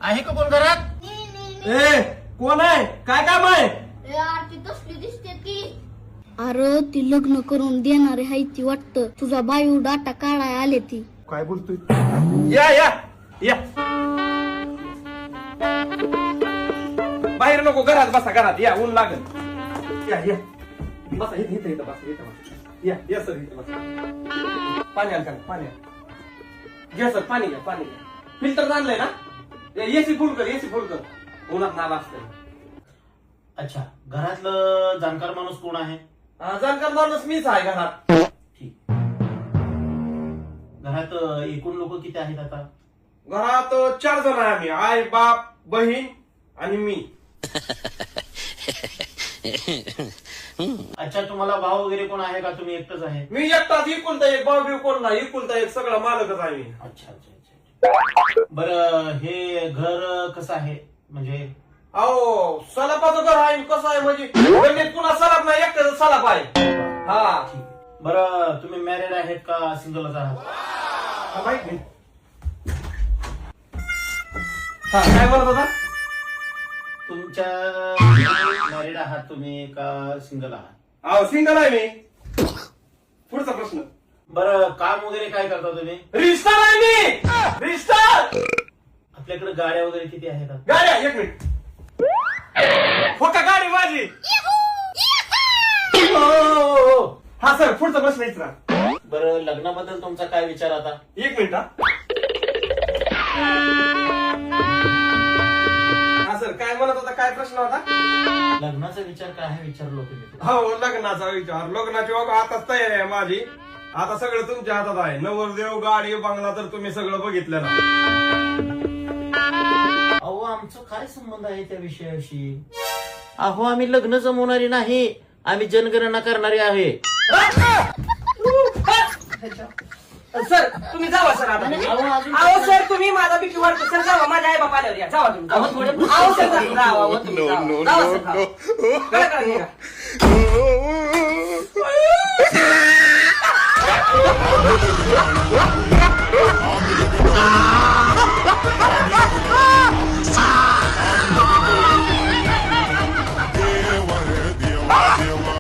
आहे का कोण घरात? ए कोण आहे? काय काम आहे? आरती तसली दिसते ती. अरे ती लग्न करून देणारे हाय ती वाटतं. तुझा बायो डाटा काढाय आले ती. काय बोलतोय? या या या बाहेर नको, घरात बसा, घरात या, ऊन लागल. या या बसा, इथे इथे इथं बसा, इथं बसा. या या सर, इथं बसा. पाणी आण का? पाणी आण. घ्या सर, पाणी घ्या, पाणी घ्या. फिल्टर आणलंय ना? एसी फुल कर, एसी फुल कर. उन्हात नाला असतंय. अच्छा, घरातलं जाणकार माणूस कोण आहे? जाणकार माणूस मीच आहे घरात. ठीक. घरात एकूण लोक किती आहेत आता? घरात 4 जण आहे आम्ही. आई, बाप, बहीण आणि मी. अच्छा, तुम्हाला भाऊ वगैरे कोण आहे का? तुम्ही एकटच आहे? मी एकटाच. इकुलता एक भाऊ बिव कोण नाही. इकुलता एक सगळा मालकच आहे मी. अच्छा अच्छा अच्छा. बरं, हे घर कसं आहे? म्हणजे अहो सलापाचं घर आहे. कसं आहे म्हणजे गल्लीत पुन्हा सलाप नाही, एकट्याच सलाप आहे. हा ठीक आहे. बरं, तुम्ही मॅरिड आहेत का सिंगलच आहात? माहित नाही. काय बोलत होता? तुमच्या मॅरिड आहात तुम्ही का सिंगल आहात? अहो सिंगल आहे मी. पुढचा प्रश्न. बरं, काम वगैरे काय करता तुम्ही? रिस्टार आहे मी. रिस्टार. आपल्याकडे गाड्या वगैरे किती आहेत? गाड्या, एक मिनिट. हो का गाडी माझी? हा सर, पुढचा प्रश्न विचारा. बरं, लग्नाबद्दल तुमचा काय विचार आता? एक मिनिट. हा सर, काय म्हणत होता? काय प्रश्न होता? लग्नाचा विचार काय आहे विचारलो तुम्ही? हो, लग्नाचा विचार. लग्नाची बाबा आताच तयारी आहे माझी. आता सगळं तुमच्या हातात आहे. नवरदेव, गाडी, बंगला तर तुम्ही सगळं बघितलं ना. अहो, आमचं काय संबंध आहे त्या विषयाशी? अहो, आम्ही लग्न जमवणारी नाही, आम्ही जनगणना करणारी आहे. सर तुम्ही जावा सर आता. अहो सर तुम्ही माझा बीपी वाढतो सर. जावा, माझ्या आई बाप आल्यावर या. जावा तुम्ही. अहो सर जावा, तुम्ही जावा सर. करा, करा, निघा.